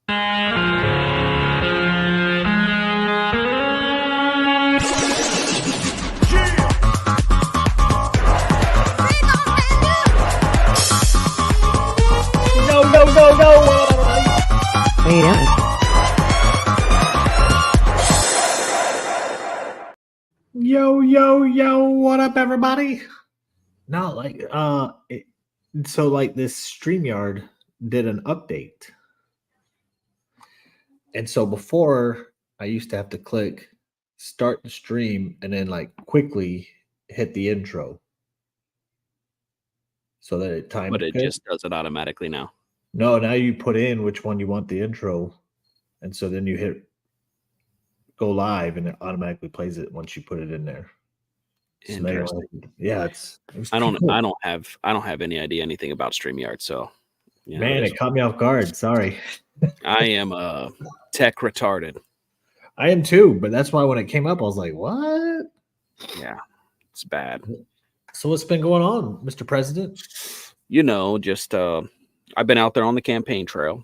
No, no, no, no. What are you doing? Yo, yo, yo, what up, everybody? No, like, so like this StreamYard did an update. And so before I used to have to click start the stream and then like quickly hit the intro so that it timed But it fit. just does it automatically now. No, now you put in which one you want the intro, and so then you hit go live and it automatically plays it once you put it in there. So Interesting. yeah, it's I don't cool. have any idea anything about StreamYard, so you know, man, it caught me off guard. Sorry. I am tech retarded. I am too, but that's why when it came up, I was like, what? Yeah, it's bad. So what's been going on, Mr. President? You know, just I've been out there on the campaign trail.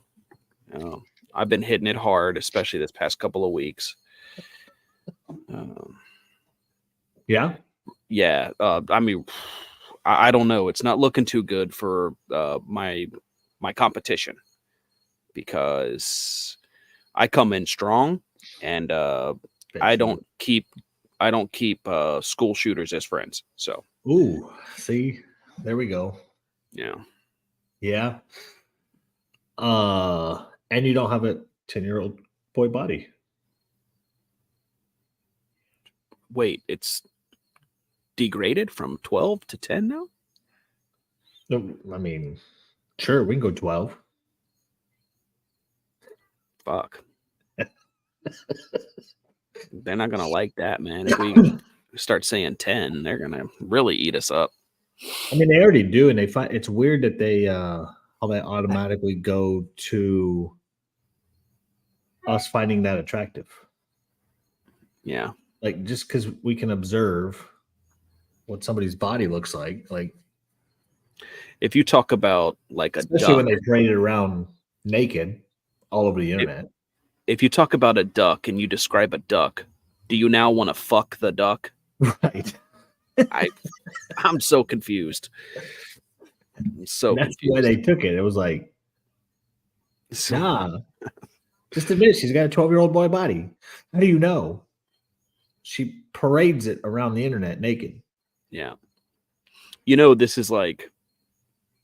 I've been hitting it hard, especially this past couple of weeks. Yeah. I mean, I don't know. It's not looking too good for my competition because I come in strong and I don't keep school shooters as friends. So, ooh, see, there we go. Yeah. And you don't have a 10-year-old boy body. Wait, it's degraded from 12 to 10 now? No, I mean, sure, we can go 12. Fuck. They're not gonna like that, man. If we start saying 10, they're gonna really eat us up. I mean, they already do, and they find it's weird that they how they automatically go to us finding that attractive. Yeah. Like just because we can observe what somebody's body looks like if you talk about like especially when they parade it around naked all over the internet. If you talk about a duck and you describe a duck, do you now want to fuck the duck? Right. I'm so confused. That's why they took it. It was like, nah. Just admit she's got a 12-year-old boy body. How do you know? She parades it around the internet naked. Yeah. You know, this is like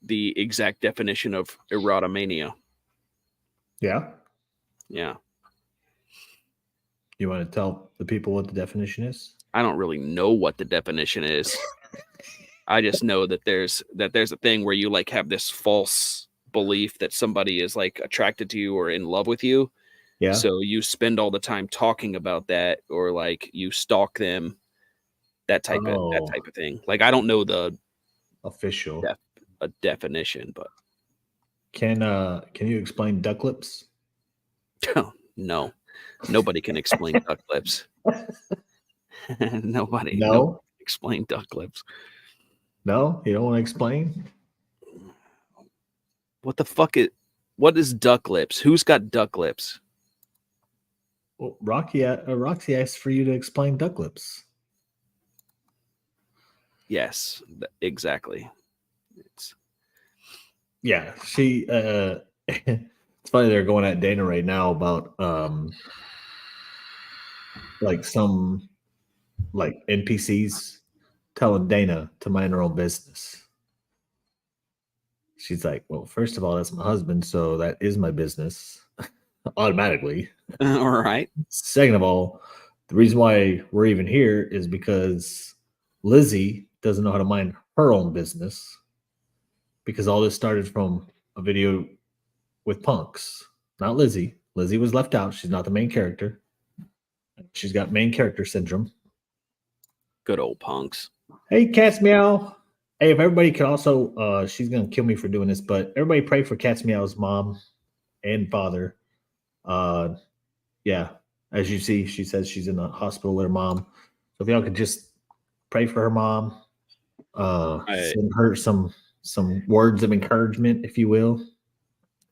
the exact definition of erotomania. Yeah. Yeah. You want to tell the people what the definition is? I don't really know what the definition is. I just know that there's a thing where you like have this false belief that somebody is like attracted to you or in love with you. Yeah. So you spend all the time talking about that, or like you stalk them, that type of thing. Like I don't know the official definition, but can you explain duck lips? No, nobody can explain duck lips. Nobody. No, explain duck lips. No, you don't want to explain. What the fuck what is duck lips? Who's got duck lips? Well, Roxy asked for you to explain duck lips. Yes, exactly. Yeah, she it's funny they're going at Dana right now about like some like NPCs telling Dana to mind her own business. She's like, well, first of all, that's my husband, so that is my business automatically. All right. Second of all, the reason why we're even here is because Lizzie doesn't know how to mind her own business, because all this started from a video with punks, not Lizzie. Lizzie was left out. She's not the main character. She's got main character syndrome. Good old punks. Hey, Cat's Meow. Hey, if everybody could also, she's going to kill me for doing this, but everybody pray for Cat's Meow's mom and father. Yeah, as you see, she says she's in the hospital with her mom. So if y'all could just pray for her mom, send her some words of encouragement, if you will.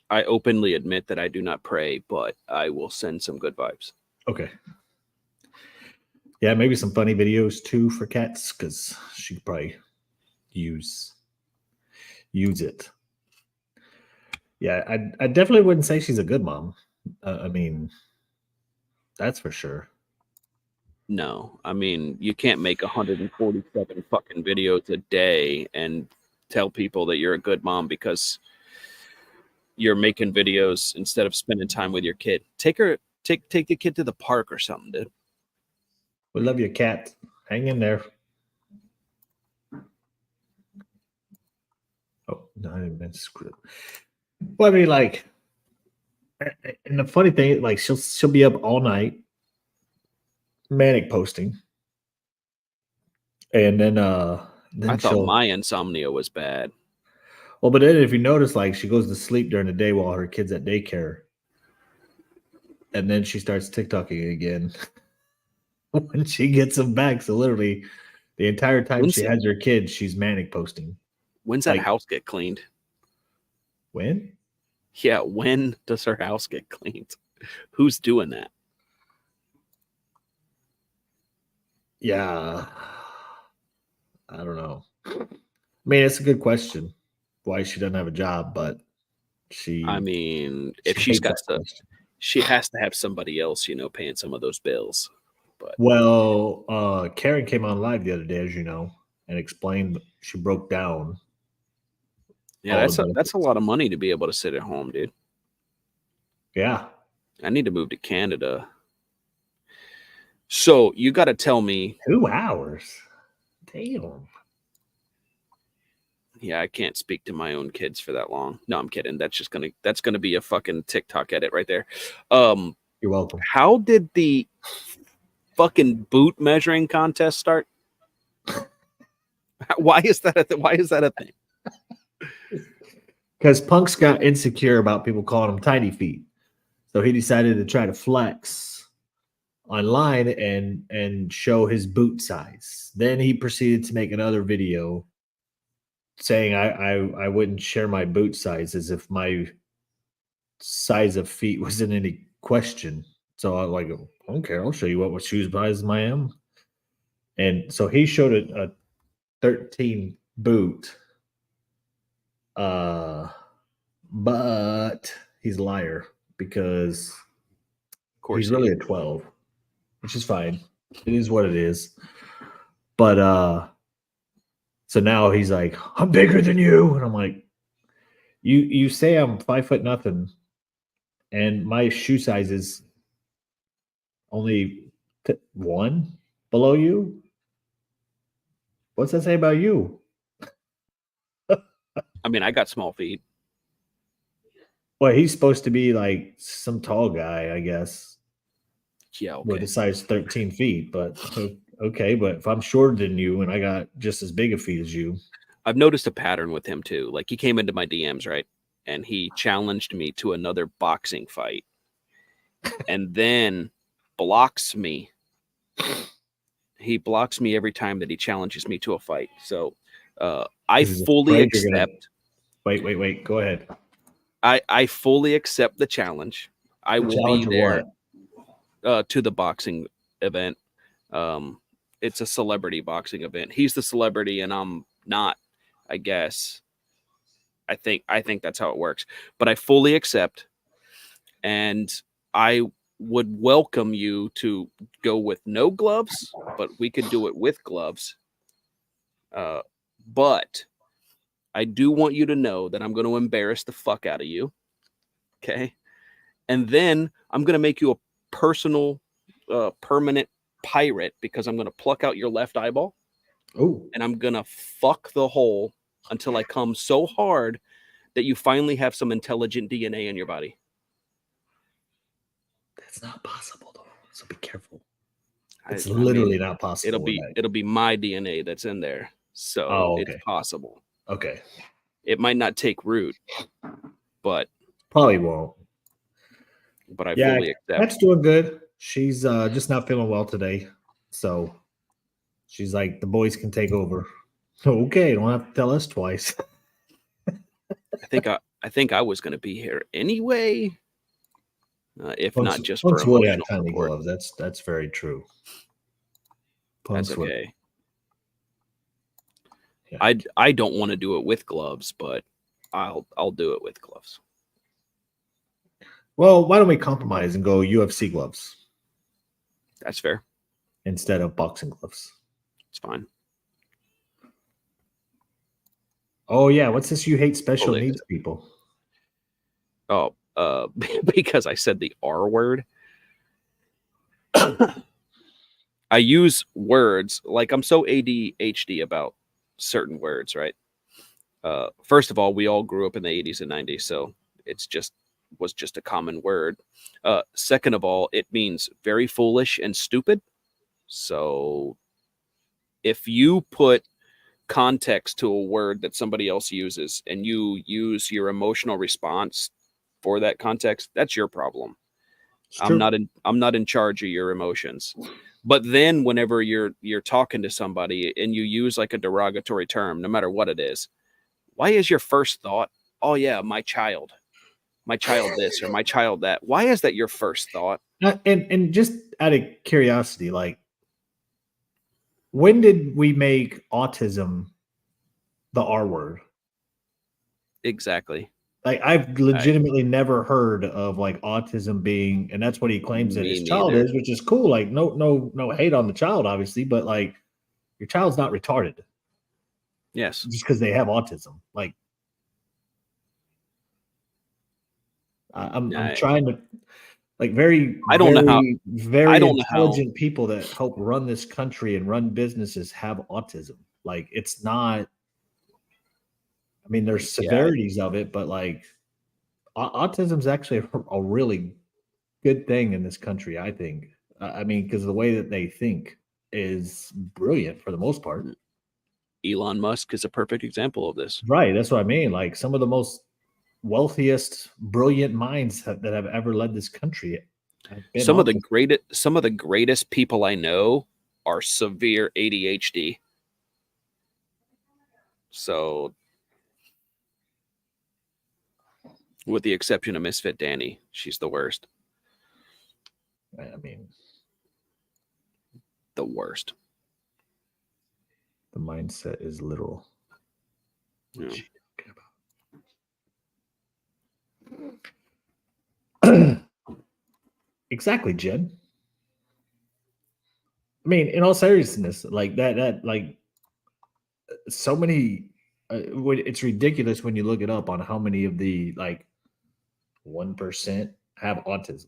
I openly admit that I do not pray, but I will send some good vibes. Okay. Yeah, maybe some funny videos too for cats because she could probably use it. Yeah, I definitely wouldn't say she's a good mom. I mean, that's for sure. No, I mean, you can't make 147 fucking videos a day and tell people that you're a good mom because you're making videos instead of spending time with your kid. Take the kid to the park or something, dude. We love your cat. Hang in there. Oh, no, I didn't mean to screw it. Well, I mean, like, and the funny thing, like, she'll be up all night, manic posting, and then I thought she'll. my insomnia was bad. Well, but then if you notice, like, she goes to sleep during the day while her kid's at daycare, and then she starts TikToking again when she gets them back. So literally, the entire time she has her kid, she's manic posting. When's that house get cleaned? When? Yeah, when does her house get cleaned? Who's doing that? Yeah. I don't know. I mean, it's a good question why she doesn't have a job, but I mean, if she's got stuff, she has to have somebody else, paying some of those bills. But well, Karen came on live the other day, as you know, and explained she broke down. Yeah, that's a lot of money to be able to sit at home, dude. Yeah. I need to move to Canada. So you got to tell me 2 hours. Damn. Yeah, I can't speak to my own kids for that long. No, I'm kidding. That's gonna be a fucking TikTok edit right there. You're welcome. How did the fucking boot measuring contest start? Why is that a thing? Because Punk's got insecure about people calling him tiny feet, so he decided to try to flex online and show his boot size. Then he proceeded to make another video saying I wouldn't share my boot size as if my size of feet was in any question. So I like, I don't care. I'll show you what shoes size I am. And so he showed a 13 boot. But he's a liar because Of course he's really a 12, which is fine. It is what it is. But so now he's like, I'm bigger than you. And I'm like, you say I'm 5 foot nothing, and my shoe size is only 1 below you. What's that say about you? I mean, I got small feet. Well, he's supposed to be like some tall guy, I guess. Yeah, okay. With a size 13 feet, but okay. But if I'm shorter than you and I got just as big a feet as you. I've noticed a pattern with him too. Like, he came into my DMs, right? And he challenged me to another boxing fight and then blocks me. He blocks me every time that he challenges me to a fight. So I fully accept. Wait. Go ahead. I fully accept the challenge. I will be there to the boxing event. It's a celebrity boxing event. He's the celebrity and I'm not, I guess. I think that's how it works. But I fully accept, and I would welcome you to go with no gloves, but we could do it with gloves. But I do want you to know that I'm going to embarrass the fuck out of you. Okay. And then I'm going to make you a personal, permanent pirate because I'm going to pluck out your left eyeball. Oh. And I'm going to fuck the hole until I come so hard that you finally have some intelligent DNA in your body. That's not possible, though. So be careful. It's literally not possible. It'll be my DNA that's in there. So It's possible. Okay. It might not take root, but probably won't. But I fully accept. That's doing good. She's just not feeling well today. So she's like, the boys can take over. Okay, don't have to tell us twice. I think I think I was going to be here anyway, if not just for Punks would have emotional tiny support. gloves. That's very true. That's Punks would. okay. Yeah. I don't want to do it with gloves, but I'll do it with gloves. Well, why don't we compromise and go UFC gloves That's fair. instead of boxing gloves? It's fine. Oh yeah, what's this? You hate special Totally needs people? Oh, because I said the R word. I use words like I'm so ADHD about certain words, right? First of all, we all grew up in the 80s and 90s, so was just a common word. Second of all, it means very foolish and stupid. So if you put context to a word that somebody else uses and you use your emotional response for that context, that's your problem. I'm not in charge of your emotions. But then whenever you're talking to somebody and you use like a derogatory term, no matter what it is, why is your first thought, oh yeah, my child this or my child that? Why is that your first thought? And just out of curiosity, like, when did we make autism the R word? Exactly. Like, I've legitimately never heard of like autism being, and that's what he claims that his child is, which is cool. Like, no hate on the child, obviously, but like, your child's not retarded. Yes. Just because they have autism. Like, I'm trying to, like, very intelligent people that help run this country and run businesses have autism. Like, it's not, I mean, there's severities of it, but like, autism is actually a really good thing in this country, I think. I mean, because the way that they think is brilliant for the most part. Elon Musk is a perfect example of this. Right. That's what I mean. Like, some of the most wealthiest, brilliant minds that have ever led this country. Some of the greatest people I know are severe ADHD. So, with the exception of Misfit Danny, she's the worst. I mean, the worst. The mindset is literal. Yeah. Exactly, Jed. I mean, in all seriousness, like that like so many, it's ridiculous when you look it up on how many of the like 1% have autism.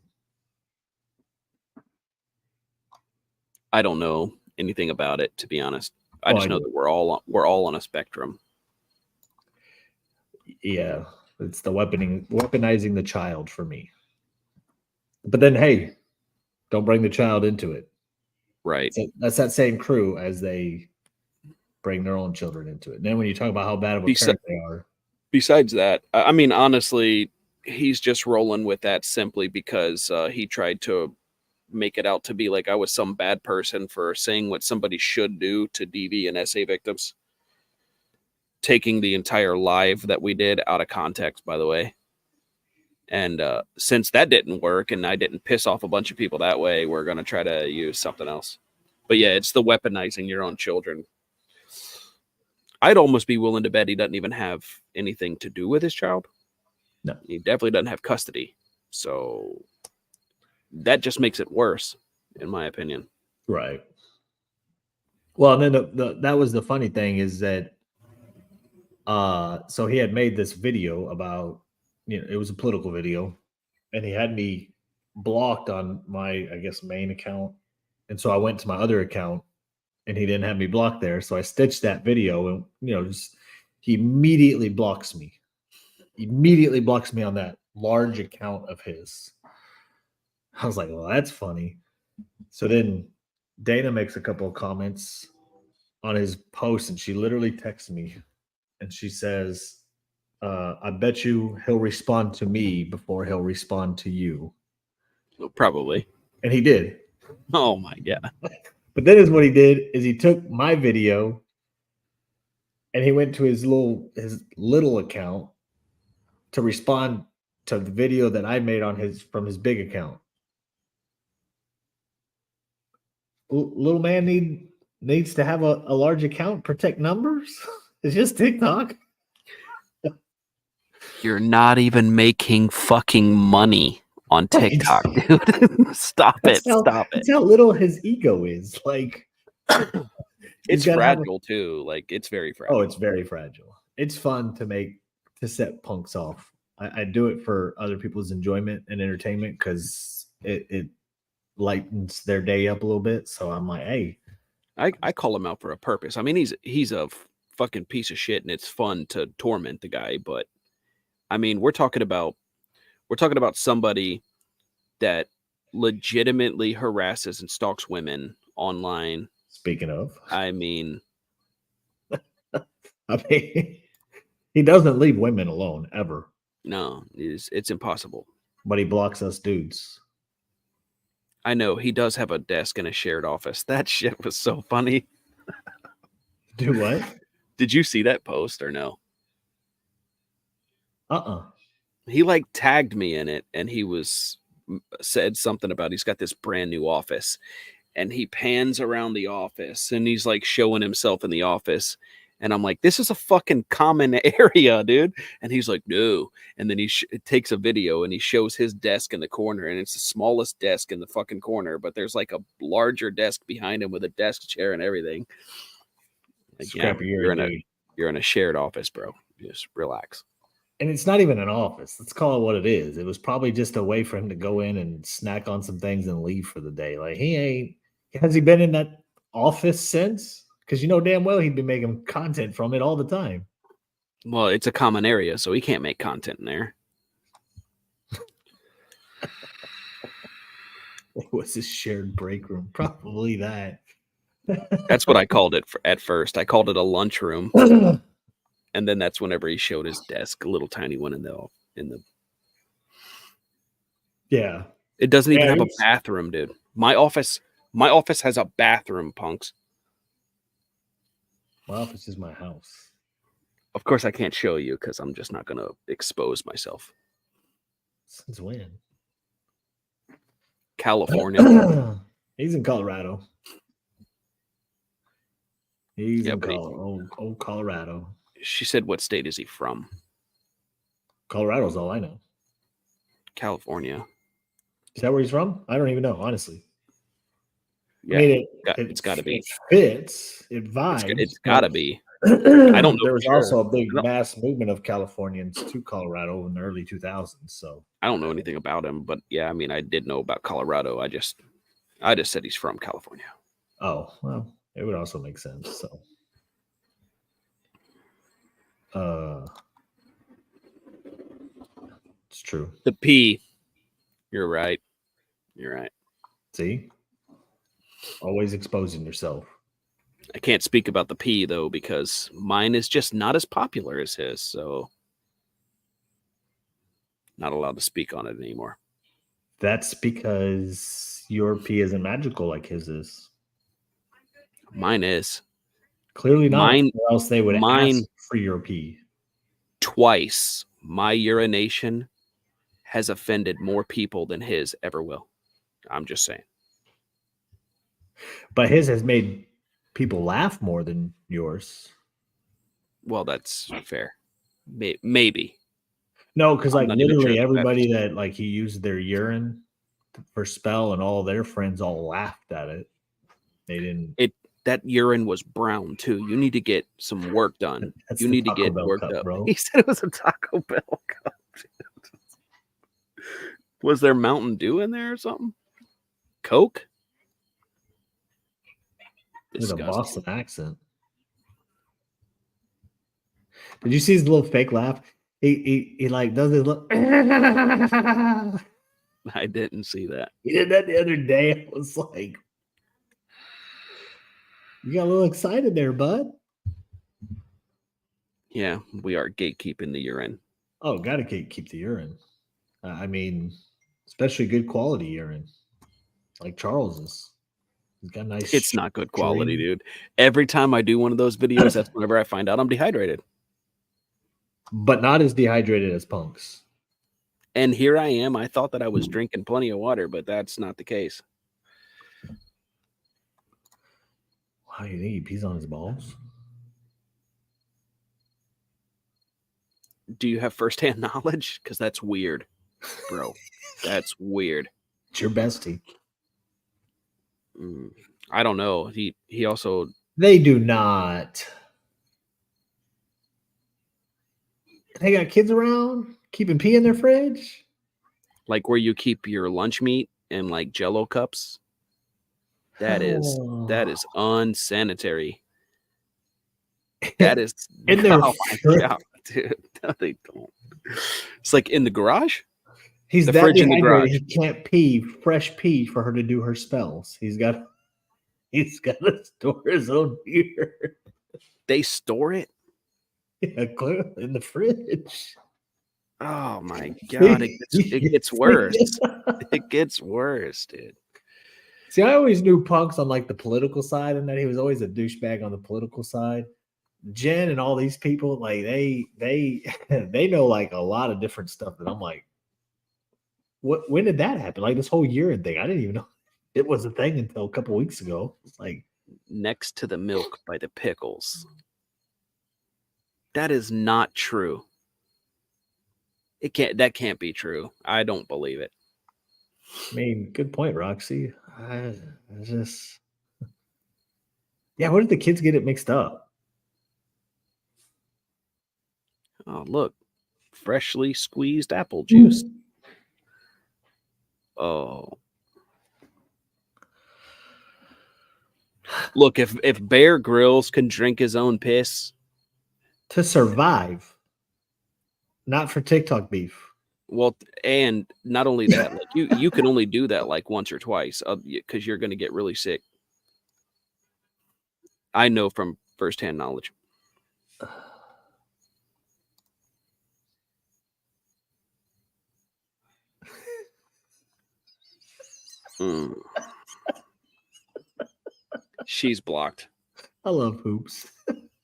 I don't know anything about it, to be honest. I just know that we're all on a spectrum. Yeah, it's the weaponizing the child for me. But then, hey, don't bring the child into it. Right. So that's that same crew as they bring their own children into it. And then when you talk about how bad of a parent they are. Besides that, I mean, honestly, he's just rolling with that simply because he tried to make it out to be like I was some bad person for saying what somebody should do to DV and SA victims. Taking the entire live that we did out of context, by the way. And since that didn't work and I didn't piss off a bunch of people that way, we're going to try to use something else. But yeah, it's the weaponizing your own children. I'd almost be willing to bet he doesn't even have anything to do with his child. No. He definitely doesn't have custody. So that just makes it worse, in my opinion. Right. Well, and then that was the funny thing is that so he had made this video about, it was a political video, and he had me blocked on my, I guess, main account. And so I went to my other account and he didn't have me blocked there. So I stitched that video and, just he immediately blocks me. Immediately blocks me on that large account of his. I was like, well, that's funny. So then Dana makes a couple of comments on his post and she literally texts me and she says, I bet you he'll respond to me before he'll respond to you. Probably. And he did. Oh my God. But then is what he did is he took my video and he went to his little account to respond to the video that I made from his big account. Little man needs to have a large account, protect numbers. It's just TikTok. You're not even making fucking money on TikTok, dude. Stop it. That's how little his ego is. Like, it's fragile too. Like, it's very fragile. Oh, it's very fragile. It's fun to set punks off. I do it for other people's enjoyment and entertainment because it lightens their day up a little bit. So I'm like, hey, I call him out for a purpose. I mean, he's a fucking piece of shit, and it's fun to torment the guy. But I mean, we're talking about somebody that legitimately harasses and stalks women online. Speaking of, I mean, he doesn't leave women alone ever. No, it's impossible. But he blocks us dudes. I know he does have a desk in a shared office. That shit was so funny. Do what? Did you see that post or no? He like tagged me in it, and he said something about he's got this brand new office, and he pans around the office, and he's like showing himself in the office. And I'm like, this is a fucking common area, dude. And he's like, no. And then he takes a video and he shows his desk in the corner, and it's the smallest desk in the fucking corner, but there's like a larger desk behind him with a desk chair and everything. Like, yeah, you're in a shared office, bro. Just relax. And it's not even an office. Let's call it what it is. It was probably just a way for him to go in and snack on some things and leave for the day. Like, has he been in that office since? Because you know damn well he'd be making content from it all the time. Well, it's a common area, so he can't make content in there. What was his shared break room? Probably that. That's what I called it at first. I called it a lunchroom. And then that's whenever he showed his desk, a little tiny one in the. Yeah. It doesn't even have a bathroom, dude. My office has a bathroom, punks. My office is my house. Of course, I can't show you because I'm just not going to expose myself. Since when? California. He's in Colorado. He's in old Colorado. She said, what state is he from? Colorado's all I know. California. Is that where he's from? I don't even know, honestly. Yeah, I mean, it's got to be. It fits. It vibes. It's got to be. I don't know. There was also a big mass movement of Californians to Colorado in the early 2000s. So I don't know anything about him, but yeah, I mean, I did know about Colorado. I just said he's from California. Oh, well, it would also make sense. So, it's true. The P. You're right. See? Always exposing yourself. I can't speak about the P though because mine is just not as popular as his, so not allowed to speak on it anymore. That's because your P isn't magical like his is. Mine is. Clearly not. Or else they would ask for your P. Twice, my urination has offended more people than his ever will. I'm just saying. But his has made people laugh more than yours. Well, that's fair. Maybe. No, because like literally everybody that like he used their urine for spell and all their friends all laughed at it. They didn't. That urine was brown too. You need to get some work done. You need to get worked up. Bro. He said it was a Taco Bell cup. Was there Mountain Dew in there or something? Coke? With a Boston accent. Did you see his little fake laugh? He like does his look. I didn't see that. He did that the other day. I was like, you got a little excited there, bud. Yeah, we are gatekeeping the urine. Oh, gotta keep the urine. I mean, especially good quality urine, like Charles's. He's got nice. It's not good quality, dude. Every time I do one of those videos, that's whenever I find out I'm dehydrated. but not as dehydrated as Punks. And here I am. I thought that I was drinking plenty of water, but that's not the case. Wow, you think he pees on his balls? Do you have firsthand knowledge? Because that's weird, bro. That's weird. It's your bestie. I don't know. He also. They do not. They got kids around keeping pee in their fridge. Like where you keep your lunch meat in like Jello cups. That is unsanitary. That is in their oh my God, dude. No, they don't. It's like in the garage. He's The that fridge in the dehydrated. garage. He can't pee fresh pee for her to do her spells. He's got to store his own beer. They store it. Yeah, clearly in the fridge. Oh my God, it gets worse. It gets worse, dude. See, I always knew Punks on like the political side, and that he was always a douchebag on the political side. Jen and all these people, like they know like a lot of different stuff that I'm like, when did that happen? Like this whole urine thing, I didn't even know it was a thing until a couple weeks ago. It's like next to the milk by the pickles. That is not true. That can't be true. I don't believe it. I mean, good point, Roxy. I just, yeah. What did the kids get it mixed up? Oh, look, freshly squeezed apple juice. Oh, look, if Bear Grylls can drink his own piss to survive, not for TikTok beef. Well, and not only that, like you can only do that like once or twice because you're going to get really sick. I know from firsthand knowledge. She's blocked. I love hoops.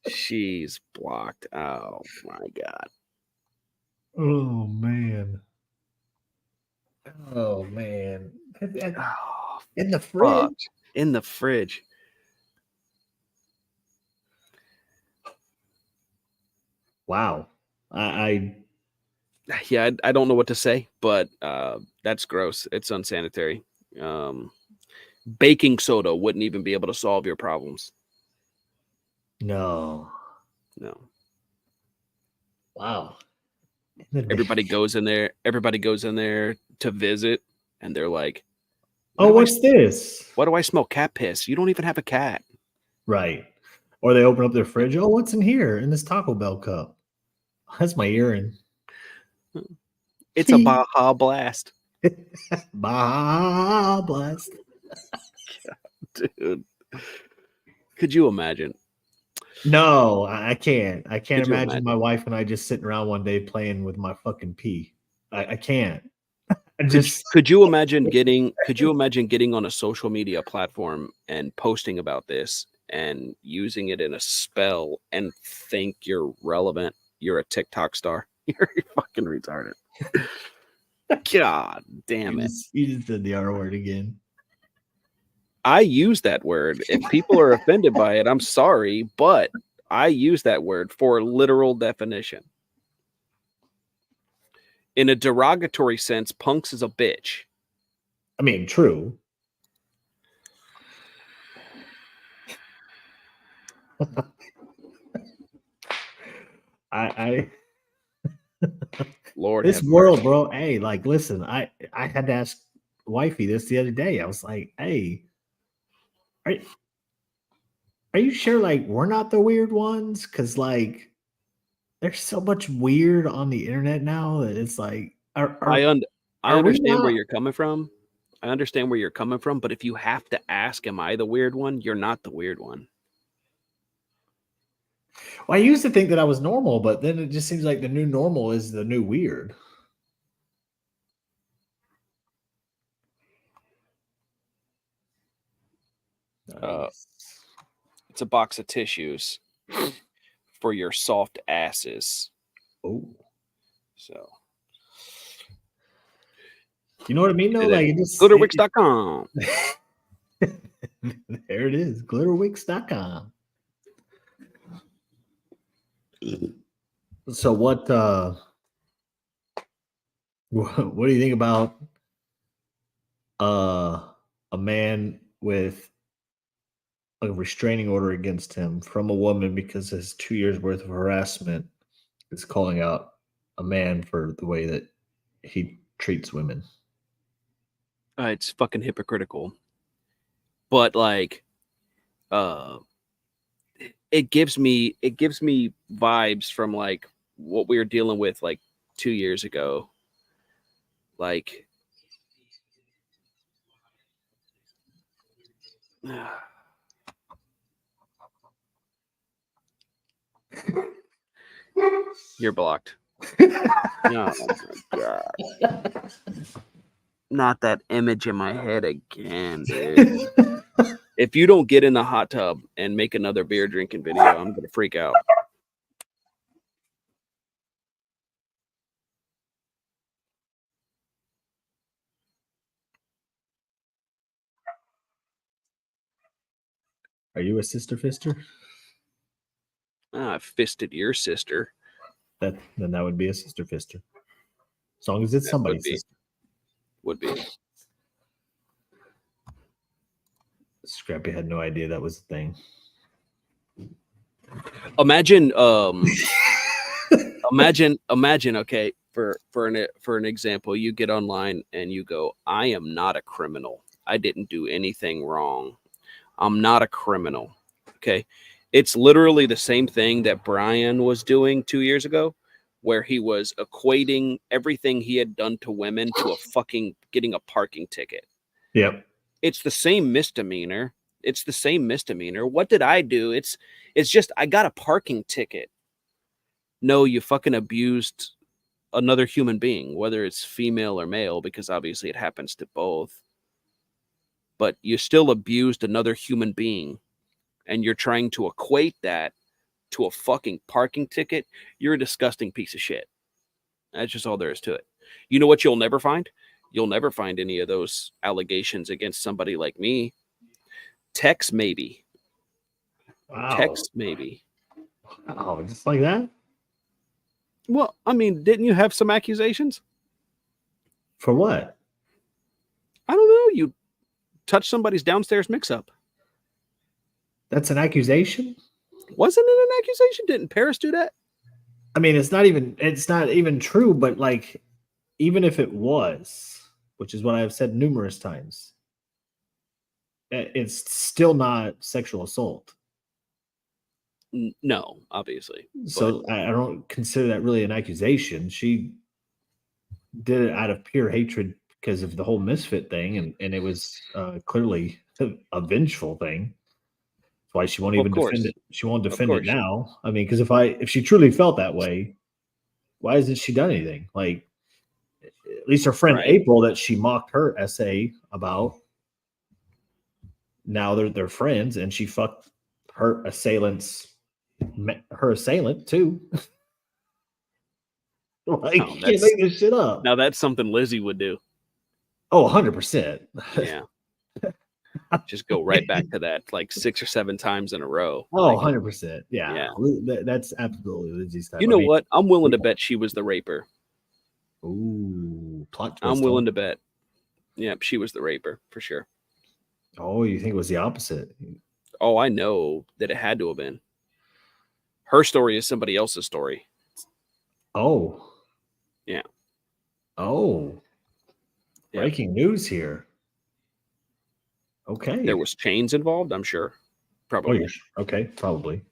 She's blocked. Oh my God. Oh man. Oh man. In the fridge. Fuck. In the fridge. Wow. I don't know what to say, but that's gross. It's unsanitary. Baking soda wouldn't even be able to solve your problems. No. Wow. Everybody goes in there to visit, and they're like, oh, what's this? Why do I smell cat piss? You don't even have a cat. Right. Or they open up their fridge. Oh, what's in here in this Taco Bell cup? That's my urine. It's a Baja Blast. Baja Blast. Dude. Could you imagine? No, I can't. I can't imagine my wife and I just sitting around one day playing with my fucking pee. I can't. Could you imagine getting on a social media platform and posting about this and using it in a spell and think you're relevant? You're a TikTok star. You're fucking retarded. God damn it. You just said the R word again. I use that word. If people are offended by it, I'm sorry, but I use that word for literal definition. In a derogatory sense, Punks is a bitch. I mean, true. I Lord, this world, bro. Hey, like, listen, I had to ask wifey this the other day. I was like, hey, are you sure like we're not the weird ones? Because like there's so much weird on the internet now that it's like I understand where you're coming from. I understand where you're coming from, but if you have to ask, am I the weird one? You're not the weird one. Well, I used to think that I was normal, but then it just seems like the new normal is the new weird. It's a box of tissues for your soft asses. Oh, So you know what I mean? Though, like it just Glitterwix.com. there it is, glitterwix.com. So what do you think about a man with a restraining order against him from a woman because his 2 years worth of harassment is calling out a man for the way that he treats women? It's fucking hypocritical. But like it gives me vibes from like what we were dealing with like 2 years ago. Like you're blocked. Oh my god. Not that image in my head again, dude. If you don't get in the hot tub and make another beer drinking video, I'm gonna freak out. Are you a sister fister? I fisted your sister. Then that would be a sister fister. As long as it's That somebody's sister. Would be. Scrappy had no idea that was a thing. Imagine imagine okay, for an example, you get online and you go, I am not a criminal. I didn't do anything wrong. I'm not a criminal. Okay. It's literally the same thing that Brian was doing 2 years ago, where he was equating everything he had done to women to a fucking getting a parking ticket. Yep. It's the same misdemeanor. It's the same misdemeanor. What did I do? It's just I got a parking ticket. No, you fucking abused another human being, whether it's female or male, because obviously it happens to both. But you still abused another human being, and you're trying to equate that to a fucking parking ticket. You're a disgusting piece of shit. That's just all there is to it. You know what you'll never find? You'll never find any of those allegations against somebody like me. Text maybe. Wow. Text maybe. Oh, just like that? Well, I mean, didn't you have some accusations? For what? I don't know. You touched somebody's downstairs mix-up. That's an accusation? Wasn't it an accusation? Didn't Paris do that? I mean, it's not even true, but like, even if it was, which is what I've said numerous times, it's still not sexual assault. No, obviously. So I don't consider that really an accusation. She did it out of pure hatred because of the whole misfit thing, and it was clearly a vengeful thing. That's why she won't even defend it. She won't defend it now. I mean, because if she truly felt that way, why hasn't she done anything? Like, at least her friend April, that she mocked her essay about, now they're friends, and she fucked her assailant too. Like, you can't make this shit up. Now that's something Lizzie would do. Oh, 100%. Yeah. Just go right back to that like 6 or 7 times in a row. Oh, 100%. Yeah. That's absolutely Lizzie's type. You know what? I'm willing to bet she was the raper. Ooh, plot twist. I'm willing to bet. Yeah, she was the raper for sure. Oh, you think it was the opposite? Oh, I know that it had to have been. Her story is somebody else's story. Oh. Yeah. Oh. Yeah. Breaking news here. Okay. There was chains involved, I'm sure. Probably. Oh, okay, probably.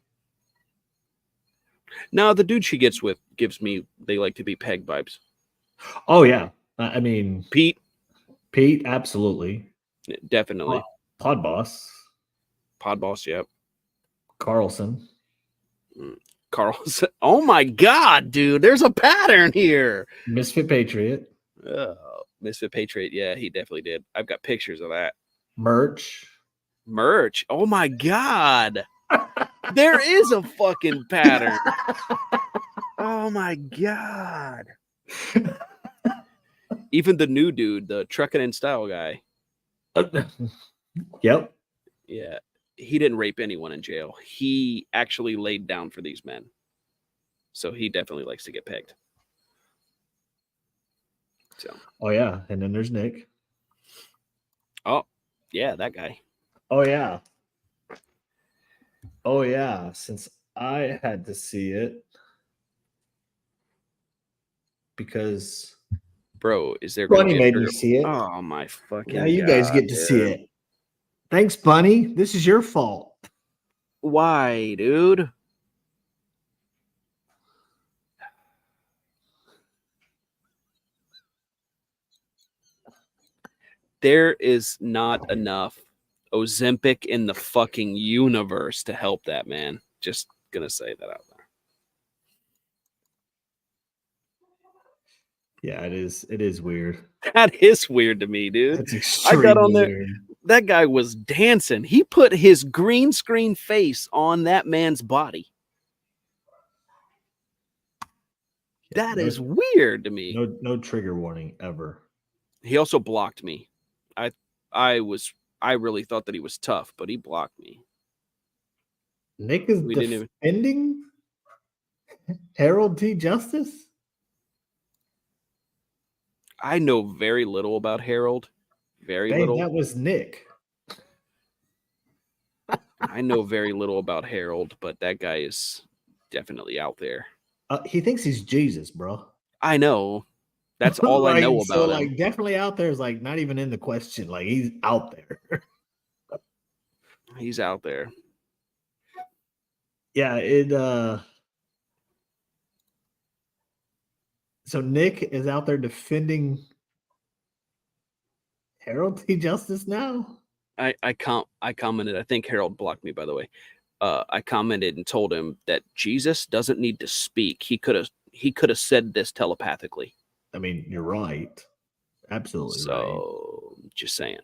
Now, the dude she gets with gives me they like to be peg vibes. Oh, yeah. I mean, Pete, absolutely. Definitely. Pod boss, yep. Carlson. Carlson. Oh my God, dude. There's a pattern here. Misfit Patriot. Oh, Misfit Patriot. Yeah, he definitely did. I've got pictures of that. Merch. Oh my God. There is a fucking pattern. Oh my god. Even the new dude, the trucking in style guy. Yep. Yeah. He didn't rape anyone in jail. He actually laid down for these men. So he definitely likes to get pegged. So. Oh yeah, and then there's Nick. Oh, yeah, that guy. Oh yeah. Oh yeah. Since I had to see it because bro, is there going Bunny to be a made trigger? me see it. Oh my fucking Now you guys God, get to see dude. it. Thanks, Bunny. This is your fault. Why, dude? There is not enough Ozempic in the fucking universe to help that man. Just gonna say that out there. Yeah, it is. It is weird. That is weird to me, dude. It's I extremely got on there. weird. That guy was dancing. He put his green screen face on that man's body. That is weird to me. No trigger warning ever. He also blocked me. I really thought that he was tough, but he blocked me. Nick is defending Harold T. Justice? I know very little about Harold. Very little. That was Nick. I know very little about Harold, but that guy is definitely out there. He thinks he's Jesus, bro. I know. That's all I know about him. Like, definitely out there is like not even in the question. Like, he's out there. He's out there. Yeah, so Nick is out there defending Harold T. Justice now? I commented, I think Harold blocked me, by the way. I commented and told him that Jesus doesn't need to speak. He could have said this telepathically. I mean, you're right. Absolutely right. So, just saying.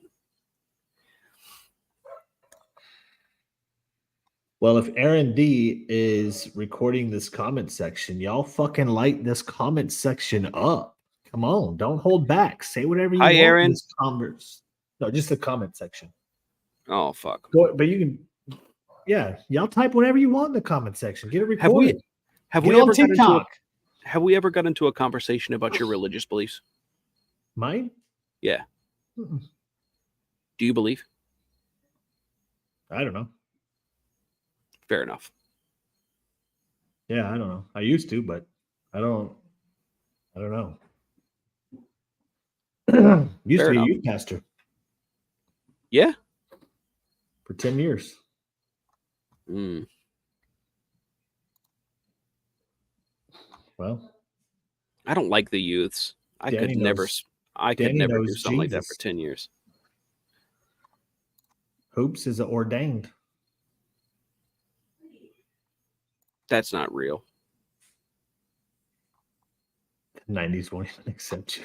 Well, if Aaron D is recording this comment section, y'all fucking light this comment section up. Come on, don't hold back. Say whatever you want. Aaron. In this no, just the comment section. Oh, fuck. But you can, yeah, y'all type whatever you want in the comment section. Get it recorded. Have we ever got into a conversation about your religious beliefs? Mine? Yeah. Mm-mm. Do you believe? I don't know. Fair enough. Yeah, I don't know. I used to, but I don't know. Used to be a youth pastor. Yeah. For 10 years. Well, I don't like the youths. I could never do something like that for 10 years. Hoops is ordained. That's not real. The 90s won't even accept you.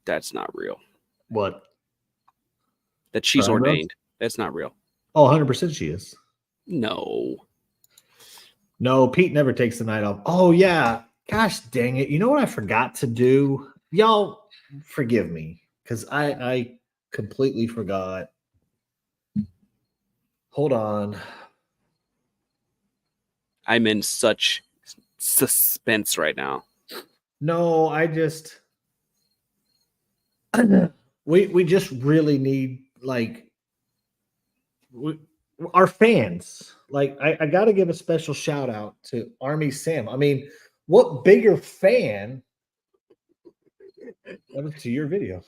That's not real. What? That she's ordained. That's not real. Oh, 100% she is. No, Pete never takes the night off. Oh, yeah. Gosh dang it. You know what I forgot to do? Y'all forgive me because I completely forgot. Hold on. I'm in such suspense right now. No, I just we just really need our fans. Like I got to give a special shout out to Army Sam. I mean, what bigger fan? That was to your video.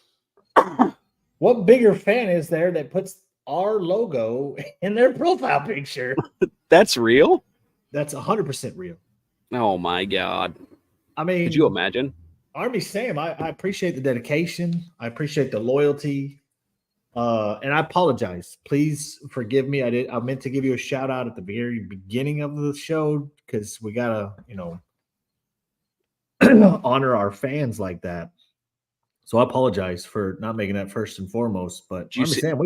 What bigger fan is there that puts our logo in their profile picture? That's real? That's 100% real. Oh my God. I mean, could you imagine? Army Sam, I appreciate the dedication. I appreciate the loyalty. And I apologize. Please forgive me. I meant to give you a shout out at the very beginning of the show because we gotta, honor our fans like that. So I apologize for not making that first and foremost. But Army Sam,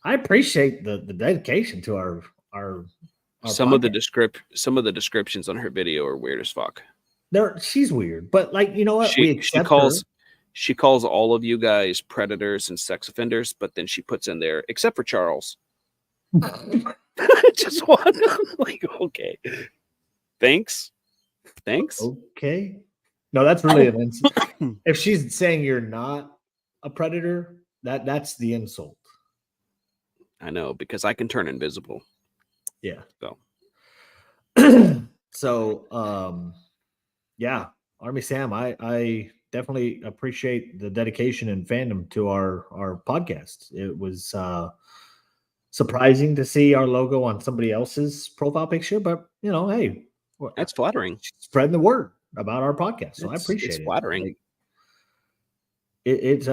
I appreciate the dedication to our Some of the descriptions on her video are weird as fuck. She's weird, but like, you know what? She calls all of you guys predators and sex offenders, but then she puts in there, except for Charles. Just one. Like, okay. Thanks. Okay. No, that's really an insult. If she's saying you're not a predator, that's the insult. I know, because I can turn invisible. Yeah. So yeah, Army Sam, I definitely appreciate the dedication and fandom to our podcast. It was surprising to see our logo on somebody else's profile picture, but you know, hey, that's flattering. Spreading the word about our podcast, so I appreciate it. It's flattering. It's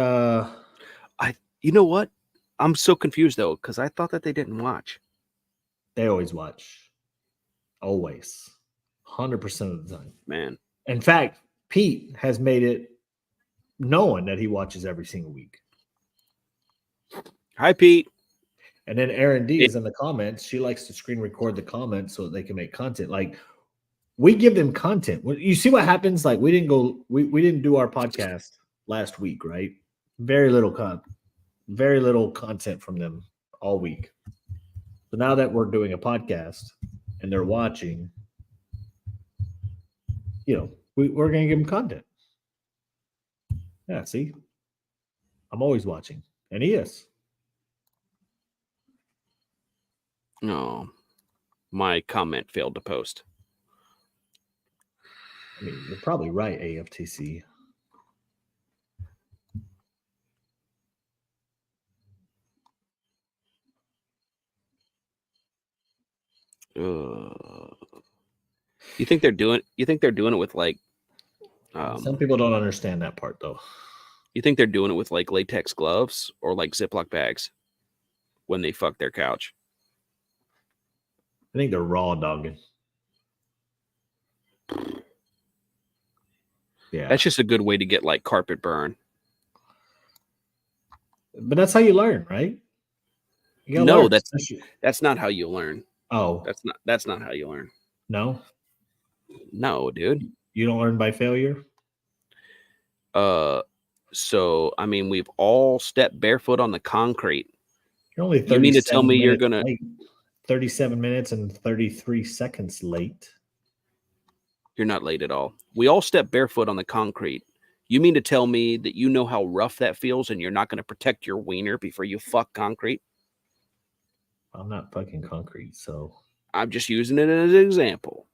you know what? I'm so confused though, because I thought that they didn't watch. They always watch. Always. 100% of the time. Man. In fact, Pete has made it known that he watches every single week. Hi, Pete. And then Erin D is in the comments. She likes to screen record the comments so that they can make content. Like, we give them content. You see what happens? Like, we didn't do our podcast last week, right? Very little content from them all week. So now that we're doing a podcast and they're watching, you know, we're going to give them content. Yeah, see? I'm always watching. And he is. No. My comment failed to post. I mean, you're probably right, AFTC. You think they're doing it with like some people don't understand that part though. You think they're doing it with like latex gloves or like Ziploc bags when they fuck their couch? I think they're raw dogging. Yeah. That's just a good way to get like carpet burn. But that's how you learn, right? No, that's not how you learn. Oh. That's not how you learn. No? No, dude. You don't learn by failure? So I mean, we've all stepped barefoot on the concrete. You're only 37 You mean to tell me you're gonna late. 37 minutes and 33 seconds late. You're not late at all. We all step barefoot on the concrete. You mean to tell me that you know how rough that feels and you're not going to protect your wiener before you fuck concrete? I'm not fucking concrete, so I'm just using it as an example.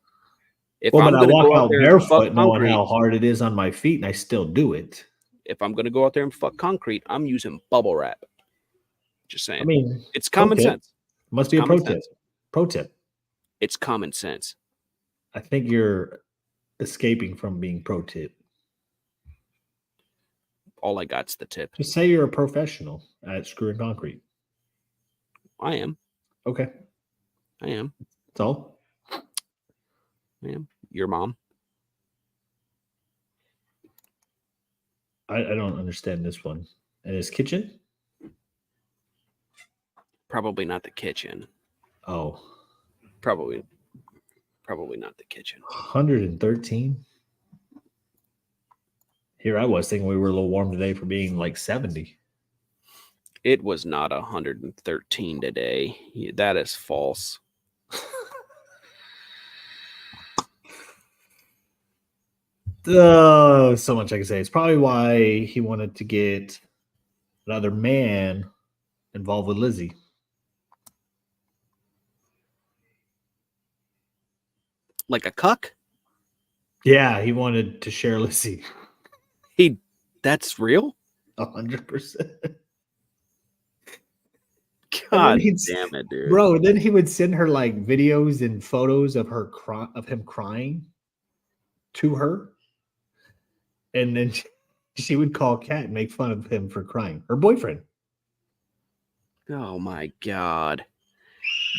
If I'm going to walk out barefoot knowing how hard it is on my feet, and I still do it. If I'm going to go out there and fuck concrete, I'm using bubble wrap. Just saying. I mean, it's common sense. Must be a pro tip. Pro tip. It's common sense. I think you're escaping from being pro tip. All I got's the tip. Just say you're a professional at screwing concrete. I am. Okay. I am. That's all? I am. Your mom? I don't understand this one. And his kitchen? Probably not the kitchen. Oh. Probably not the kitchen. 113? Here I was thinking we were a little warm today for being like 70. It was not 113 today. That is false. Oh, so much I can say. It's probably why he wanted to get another man involved with Lizzie. Like a cuck? Yeah, he wanted to share Lizzie. That's real? 100%. God damn it, dude. Bro, then he would send her like videos and photos of him crying to her. And then she would call Kat and make fun of him for crying. Her boyfriend. Oh my God.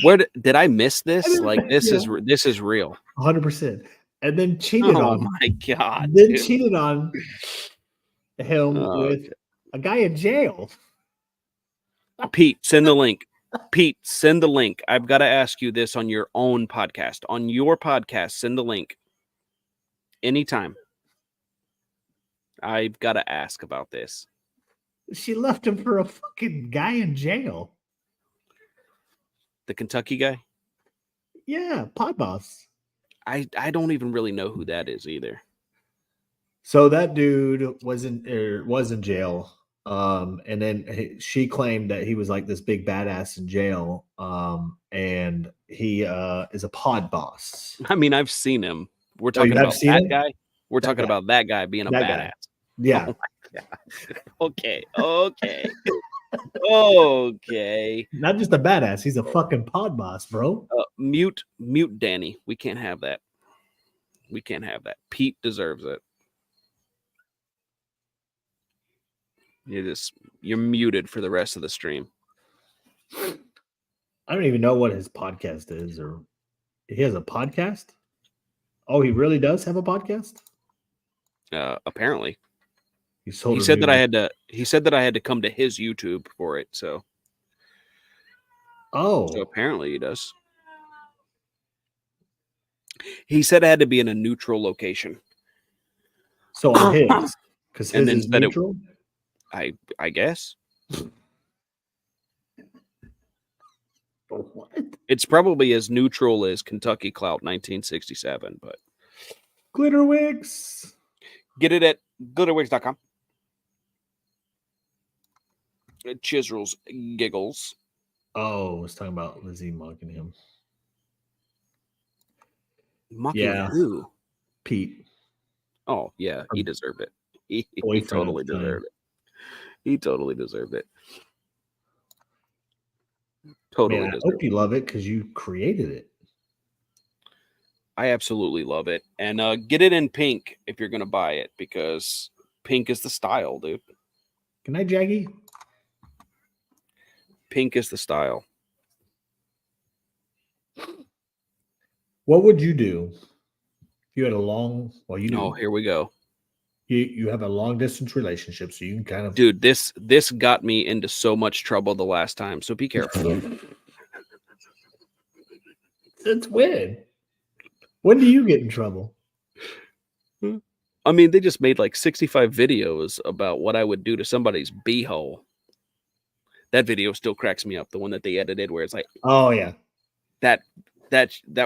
Where did I miss this? Like this is real. 100%. And then cheated on. Oh my God. Then cheated on him with a guy in jail. Pete, send the link. Pete, send the link. I've got to ask you this on your own podcast. On your podcast, send the link. Anytime. I've got to ask about this. She left him for a fucking guy in jail. The Kentucky guy? Yeah, pod boss. I don't even really know who that is either. So that dude was in jail. And then she claimed that he was like this big badass in jail. And he is a pod boss. I mean, I've seen him. We're Oh, talking you have about seen that him? guy. We're That talking guy. about that guy being a That badass. guy. Yeah. Oh my God. Okay. Okay. Not just a badass, he's a fucking pod boss, bro. Mute Danny. We can't have that. We can't have that. Pete deserves it. You're muted for the rest of the stream. I don't even know what his podcast is, or he has a podcast. Oh, he really does have a podcast? Apparently. He said that I had to come to his YouTube for it, so apparently he does. He said it had to be in a neutral location. So on his, because his is neutral. I guess. What? It's probably as neutral as Kentucky Clout 1967, but Glitterwigs. get it at glitterwigs.com. Chisrell's giggles. Oh, I was talking about Lizzie mocking him. Mocking who? Pete. Oh, yeah, he deserved it. He Boyfriend totally at the time. deserved it. He totally deserved it. Totally Man, I deserved hope you love it because you created it. I absolutely love it. And get it in pink if you're going to buy it, because pink is the style, dude. Good night, Jaggy. Pink is the style. What would you do if you had a long, Oh, here we go. You have a long distance relationship, so you can kind of. Dude, this got me into so much trouble the last time, so be careful. Since when? When do you get in trouble? I mean, they just made like 65 videos about what I would do to somebody's beehole. That video still cracks me up. The one that they edited where it's like, oh yeah, that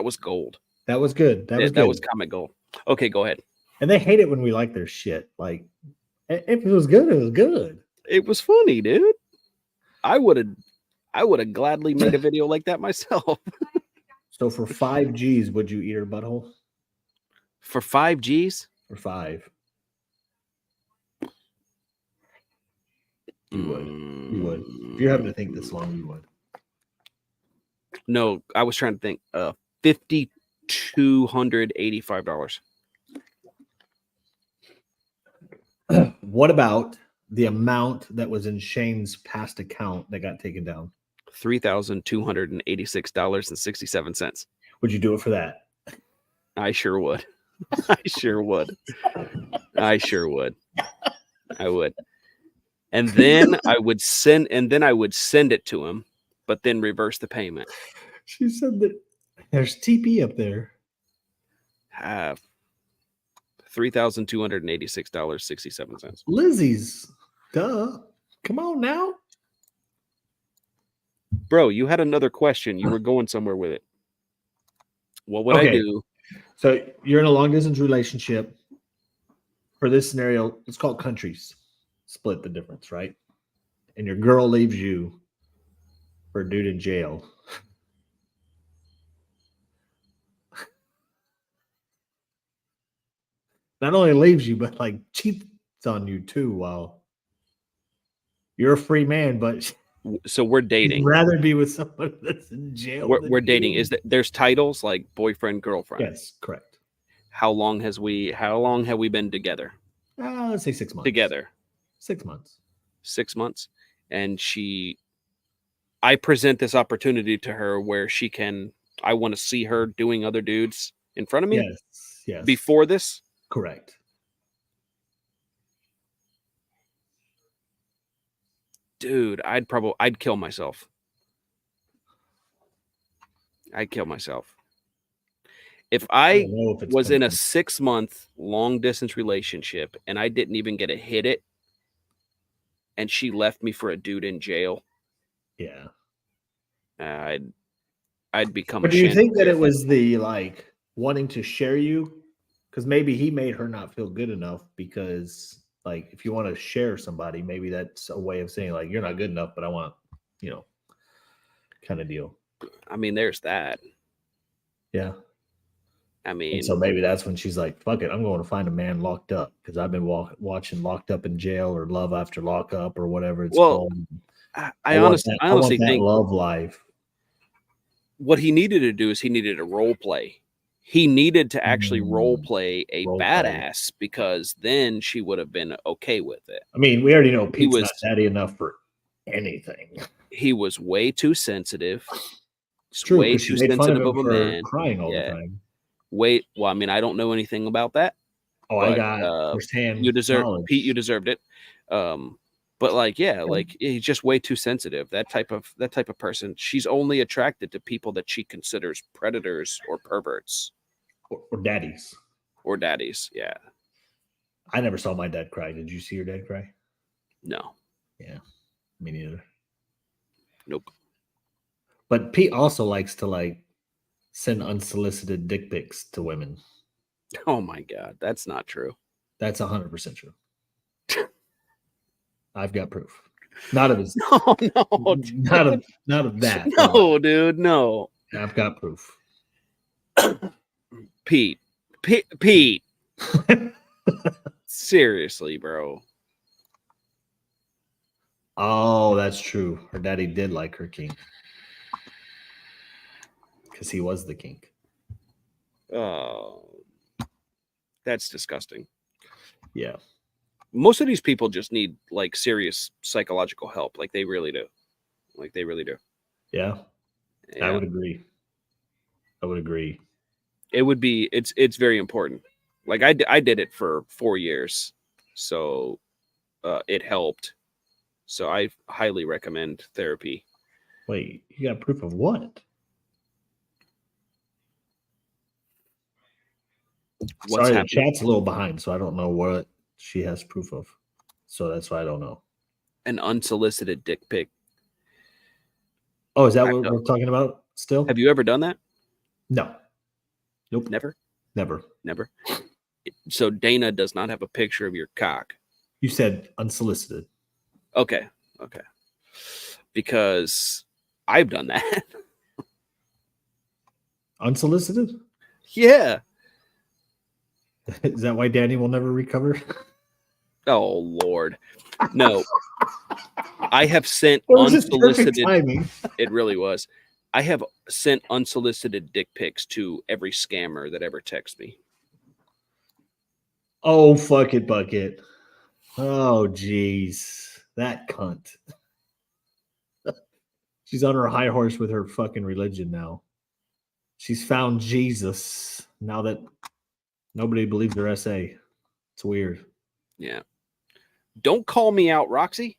was gold. That was good. That was comic gold. Okay, go ahead. And they hate it when we like their shit. Like, if it was good, it was good. It was funny, dude. I would have gladly made a video like that myself. So for 5 G's, would you eat her butthole? For 5 G's? For 5. You would. You would. If you're having to think this long, you would. No, I was trying to think. $5,285. What about the amount that was in Shane's past account that got taken down? $3,286.67. Would you do it for that? I sure would. I sure would. I sure would. I would. And then I would send it to him, but then reverse the payment. She said that there's TP up there. $3,286.67. Lizzie's. Duh. Come on now. Bro, you had another question. You were going somewhere with it. What would I do? So you're in a long distance relationship. For this scenario, let's call it countries. Split the difference, right? And your girl leaves you for a dude in jail. Not only leaves you, but like cheats on you too. While you're a free man, but so we're dating. You'd rather be with someone that's in jail. We're dating. Is that there's titles like boyfriend, girlfriend? Yes, correct. How long have we been together? Let's say 6 months. Together. 6 months. 6 months. And I present this opportunity to her where I want to see her doing other dudes in front of me. Yes. Before this? Correct. Dude, I'd kill myself. I'd kill myself. If I I don't know if it's was in a punishment. 6-month long distance relationship and I didn't even get to hit it, and she left me for a dude in jail, Yeah. I'd become a But do you think that chanticleer. it was the like wanting to share you? Because maybe he made her not feel good enough because like if you want to share somebody, maybe that's a way of saying like you're not good enough, but I want, you know, kind of deal. I mean, there's that. Yeah. I And so mean, maybe that's when she's like, fuck it, I'm going to find a man locked up because I've been watching Locked Up in Jail or Love After Lockup or whatever it's well, called. I I want honestly, that. I I want honestly that think love life. what he needed to do is he needed to role play. He needed to actually role play a Role play. badass because then she would have been okay with it. I mean, we already know He Pete's was not daddy enough for anything. he was way too sensitive. It's true Way because she too made fun of sensitive him of a for man. crying all the Yeah. time. Wait, well, I mean, I don't know anything about that. Oh, I got firsthand You deserve knowledge. Pete, you deserved it. But like, yeah, like he's just way too sensitive. That type of person. She's only attracted to people that she considers predators or perverts or daddies. or daddies. Yeah. I never saw my dad cry. Did you see your dad cry? No. Yeah, me neither. Nope. But Pete also likes to like send unsolicited dick pics to women. Oh my God, that's not true. That's 100% true. I've got proof. Not of his. No, not of that. No, dude, no. I've got proof. Pete. Seriously, bro. Oh, that's true. Her daddy did like her king. Because he was the king. Oh, that's disgusting. Yeah. Most of these people just need like serious psychological help. Like they really do. Yeah. Yeah. I would agree. It would be, it's very important. Like I did it for 4 years. So it helped. So I highly recommend therapy. Wait, you got proof of what? What's Sorry, happening? the chat's a little behind, so I don't know what she has proof of. So that's why I don't know. An unsolicited dick pic. Oh, is that what we're talking about still? Have you ever done that? No. Nope. Never? Never. So Dana does not have a picture of your cock. You said unsolicited. Okay. Because I've done that. Unsolicited? Yeah. Is that why Danny will never recover? Oh Lord. No. I have sent It was just perfect unsolicited. timing. It really was. I have sent unsolicited dick pics to every scammer that ever texts me. Oh, fuck it, Bucket. Oh, jeez. That cunt. She's on her high horse with her fucking religion now. She's found Jesus now that nobody believes her essay. It's weird. Yeah. Don't call me out, Roxy.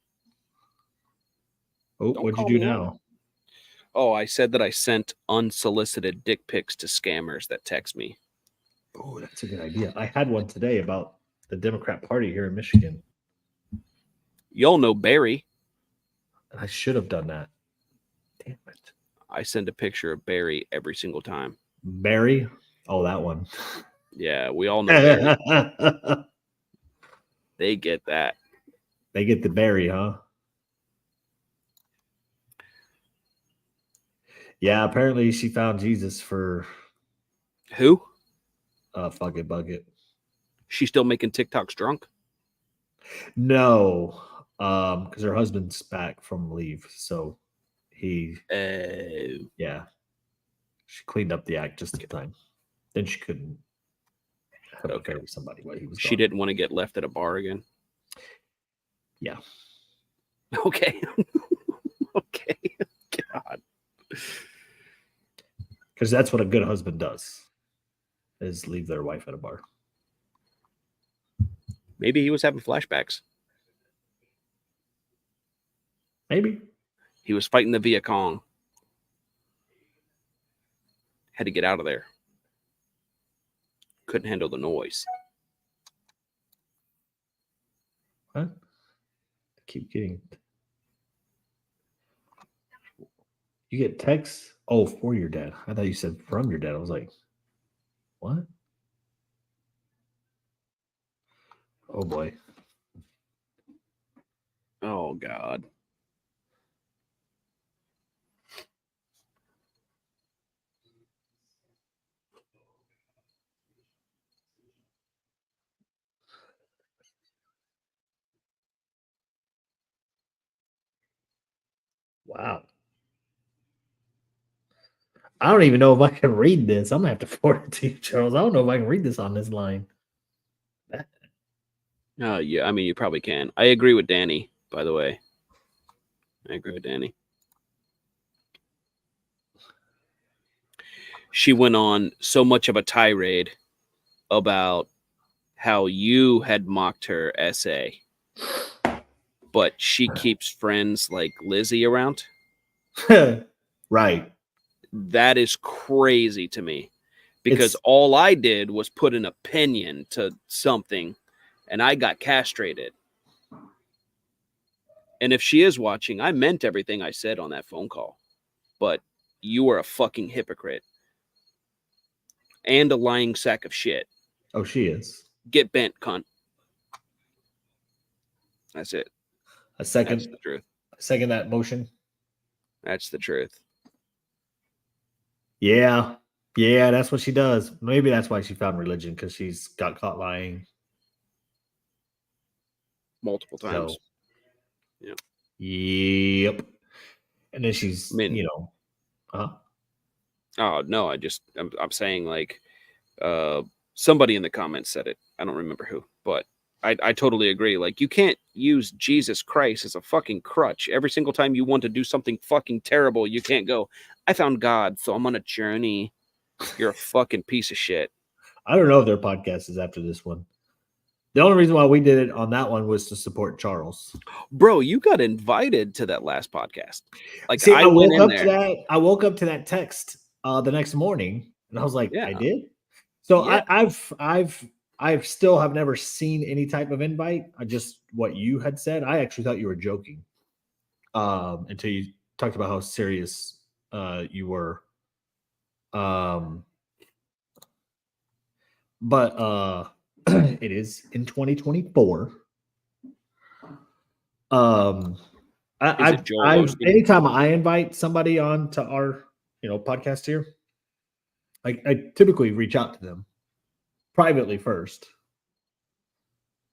Oh, Don't what'd you call do me out. now? Oh, I said that I sent unsolicited dick pics to scammers that text me. Oh, that's a good idea. I had one today about the Democrat Party here in Michigan. Y'all know Barry. I should have done that. Damn it. I send a picture of Barry every single time. Barry? Oh, that one. Yeah, we all know Barry. They get that. They get the Barry, huh? Yeah, apparently she found Jesus for Who? Fuck it, Bucket. She still making TikToks drunk? No, because her husband's back from leave, so he, yeah, she cleaned up the act just in time. Then she couldn't have an affair with somebody while he was She gone. didn't want to get left at a bar again. Yeah. Okay. Okay. God. Because that's what a good husband does, is leave their wife at a bar. Maybe he was having flashbacks. Maybe. He was fighting the Viet Cong. Had to get out of there. Couldn't handle the noise. Huh? I keep getting. You get texts? Oh, for your dad. I thought you said from your dad. I was like, what? Oh boy. Oh God. Wow. I don't even know if I can read this. I'm gonna have to forward it to you, Charles. I don't know if I can read this on this line. Yeah, I mean, you probably can. I agree with Danny, by the way. I agree with Danny. She went on so much of a tirade about how you had mocked her essay, but she keeps friends like Lizzie around. Right. That is crazy to me, because It's all I did was put an opinion to something and I got castrated. And if she is watching, I meant everything I said on that phone call, but you are a fucking hypocrite and a lying sack of shit. oh, she is. Get bent, cunt. That's it. A That's second the truth. second that motion. That's the truth. Yeah. Yeah, that's what she does. Maybe that's why she found religion, because she's got caught lying. Multiple times. So, yep. And then she's, I mean, oh no, I'm saying, like, somebody in the comments said it. I don't remember who, but I totally agree. Like, you can't use Jesus Christ as a fucking crutch. Every single time you want to do something fucking terrible, you can't go, I found God, so I'm on a journey. You're a fucking piece of shit. I don't know if their podcast is after this one. The only reason why we did it on that one was to support Charles. Bro, you got invited to that last podcast. Like, See, I went woke in up there. to that. I woke up to that text the next morning, and I was like, Yeah. I did. So Yeah. I've still have never seen any type of invite. I just what you had said. I actually thought you were joking, until you talked about how serious you were. But it is in 2024. I've anytime I invite somebody on to our podcast here, I typically reach out to them privately first.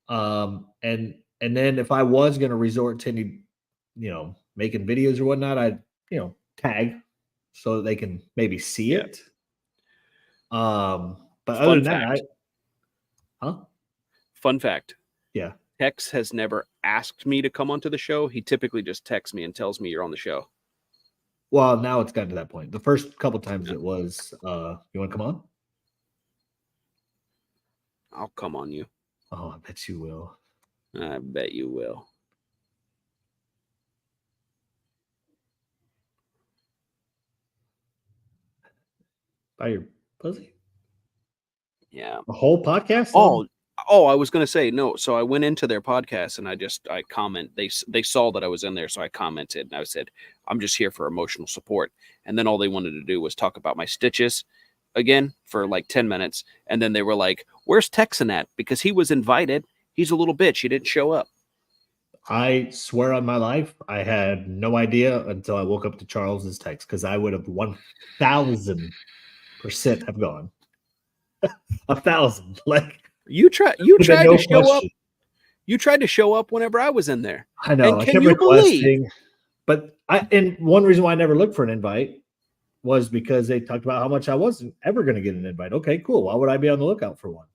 And then if I was going to resort to any, making videos or whatnot, I'd, tag so that they can maybe see it. But other than that, Fun fact. Yeah. Tex has never asked me to come onto the show. He typically just texts me and tells me you're on the show. Well, now it's gotten to that point. The first couple times it was, you want to come on? I'll come on you. Oh, I bet you will. I bet you will. By your pussy? Yeah. A whole podcast? Oh, I was going to say, no. So I went into their podcast and I comment. They saw that I was in there. So I commented and I said, I'm just here for emotional support. And then all they wanted to do was talk about my stitches again for like 10 minutes. And then they were like, where's Texan at? Because he was invited. He's a little bitch. He didn't show up. I swear on my life, I had no idea until I woke up to Charles's text, because I would have 1,000% have gone. 1,000. Like, you tried to show question. up. You tried to show up whenever I was in there. I know. And can you believe? But and one reason why I never looked for an invite was because they talked about how much I wasn't ever going to get an invite. Okay, cool. Why would I be on the lookout for one?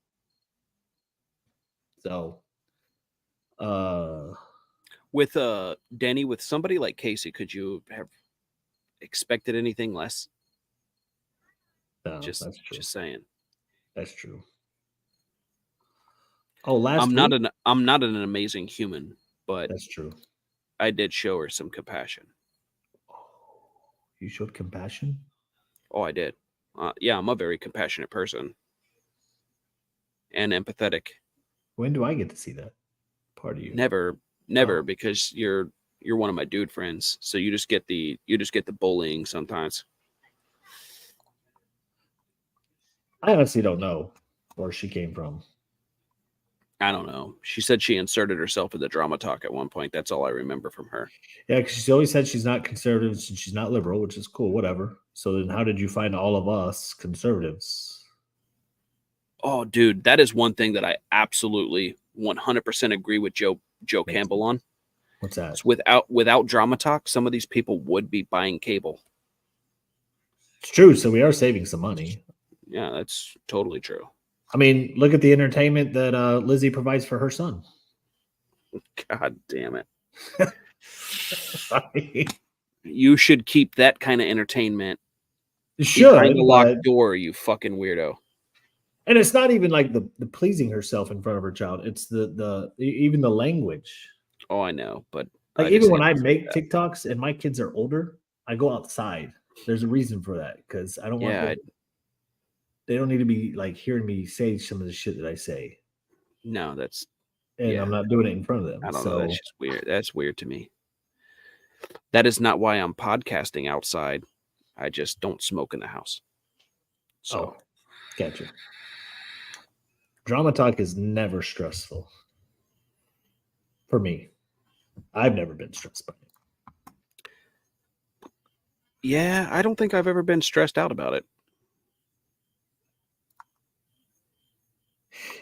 So, with Danny, with somebody like Casey, could you have expected anything less? No, that's true. Just saying. That's true. Oh, I'm not an amazing human, but that's true. I did show her some compassion. Oh, you showed compassion? Oh, I did. Yeah, I'm a very compassionate person and empathetic. When do I get to see that part of you? Never, because you're one of my dude friends. So you just get the bullying sometimes. I honestly don't know where she came from. I don't know. She said she inserted herself in the drama talk at one point. That's all I remember from her. Yeah, because she always said she's not conservative and she's not liberal, which is cool, whatever. So then how did you find all of us conservatives? Oh, dude, that is one thing that I absolutely 100% agree with Joe Campbell on. What's that? It's without drama talk, some of these people would be buying cable. It's true. So we are saving some money. Yeah, that's totally true. I mean, look at the entertainment that Lizzie provides for her son. God damn it. I mean, You should keep that kind of entertainment behind the locked door, you fucking weirdo. And it's not even like the pleasing herself in front of her child. It's the even the language. Oh, I know, but like even when I make TikToks and my kids are older, I go outside. There's a reason for that because I don't want them, they don't need to be like hearing me say some of the shit that I say. No, that's I'm not doing it in front of them. I don't know. That's just weird. That's weird to me. That is not why I'm podcasting outside. I just don't smoke in the house. So, gotcha. Drama talk is never stressful for me. I've never been stressed by it. Yeah, I don't think I've ever been stressed out about it.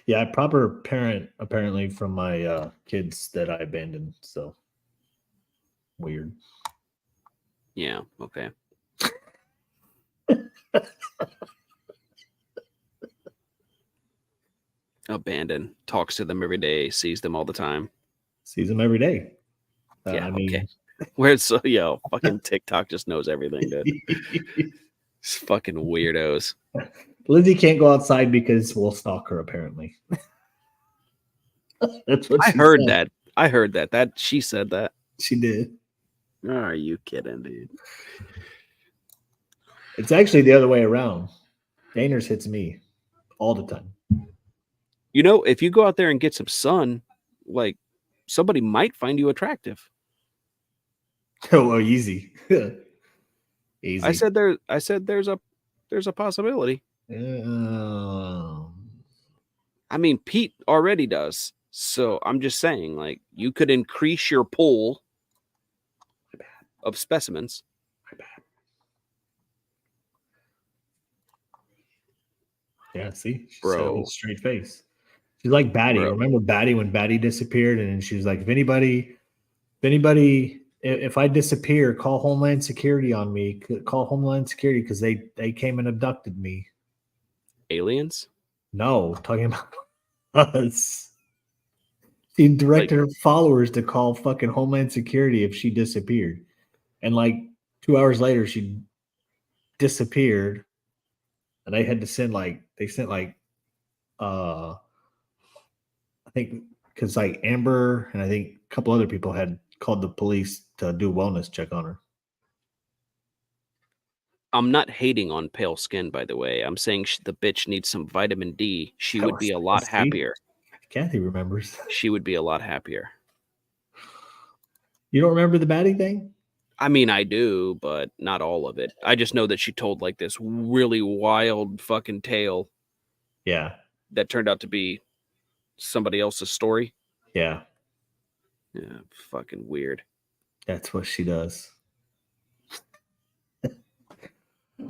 Yeah, I proper parent apparently from my kids that I abandoned. So weird. Yeah. Okay. Abandoned. Talks to them every day. Sees them all the time. Sees them every day. Yeah. I mean, okay. Where's fucking TikTok just knows everything, dude. It's fucking weirdos. Lizzie can't go outside because we'll stalk her, apparently. That's what I heard that. I heard that. That she said that. She did. Oh, are you kidding, dude? It's actually the other way around. Daners hits me all the time. You know, if you go out there and get some sun, like somebody might find you attractive. Oh, easy. Easy. I said there's a possibility. I mean, Pete already does. So I'm just saying, like, you could increase your pool of specimens. Yeah, see? She Bro. said it with a straight face. She's like Batty. Bro. Remember Batty when Batty disappeared? And she was like, if I disappear, call Homeland Security on me. Call Homeland Security because they came and abducted me. Aliens? No, talking about us. She directed her followers to call fucking Homeland Security if she disappeared. And like 2 hours later, she disappeared. And they had to send I think because like Amber and I think a couple other people had called the police to do a wellness check on her. I'm not hating on pale skin, by the way. I'm saying the bitch needs some vitamin D. She would be a lot happier. Kathy remembers. She would be a lot happier. You don't remember the Batty thing? I mean, I do, but not all of it. I just know that she told like this really wild fucking tale. Yeah. That turned out to be somebody else's story. Yeah. Yeah, fucking weird. That's what she does.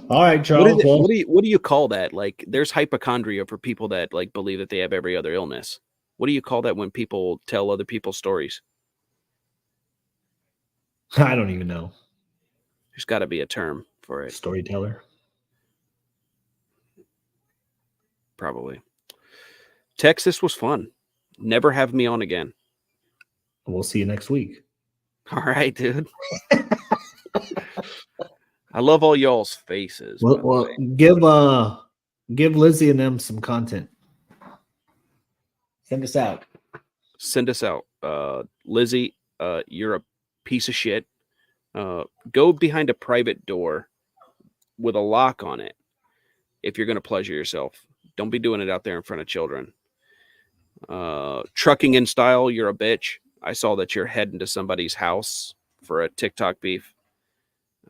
All right, Charles. What do you call that? Like, there's hypochondria for people that like believe that they have every other illness. What do you call that when people tell other people's stories? I don't even know. There's got to be a term for it. Storyteller. Probably. Texas was fun. Never have me on again. We'll see you next week. All right, dude. I love all y'all's faces. Well, give Lizzie and them some content. Send us out. Lizzie, you're a piece of shit. Go behind a private door with a lock on it if you're going to pleasure yourself. Don't be doing it out there in front of children. Trucking in style, you're a bitch. I saw that you're heading to somebody's house for a TikTok beef.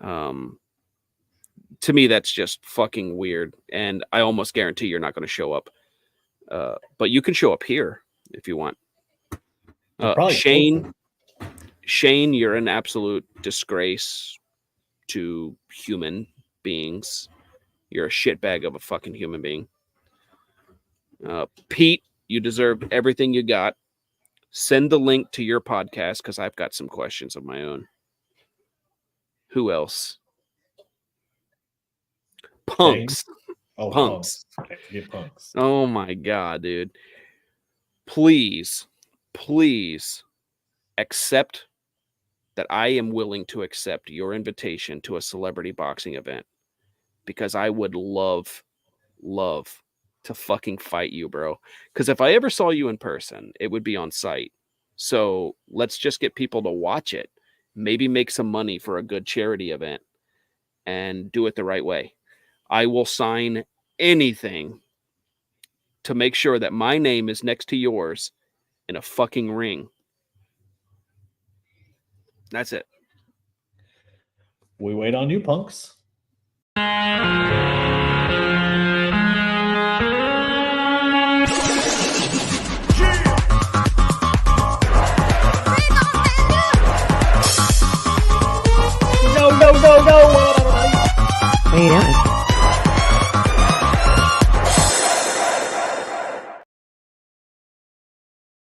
To me, that's just fucking weird. And I almost guarantee you're not going to show up. But you can show up here if you want. Shane, you're an absolute disgrace to human beings. You're a shitbag of a fucking human being. Pete, you deserve everything you got. Send the link to your podcast because I've got some questions of my own. Who else? Punks. Oh, Punks. Punks. Oh my God, dude. Please accept that I am willing to accept your invitation to a celebrity boxing event because I would love to fucking fight you, bro. Because if I ever saw you in person, it would be on site. So let's just get people to watch it. Maybe make some money for a good charity event and do it the right way. I will sign anything to make sure that my name is next to yours in a fucking ring. That's it. We wait on you, punks. No. Wait,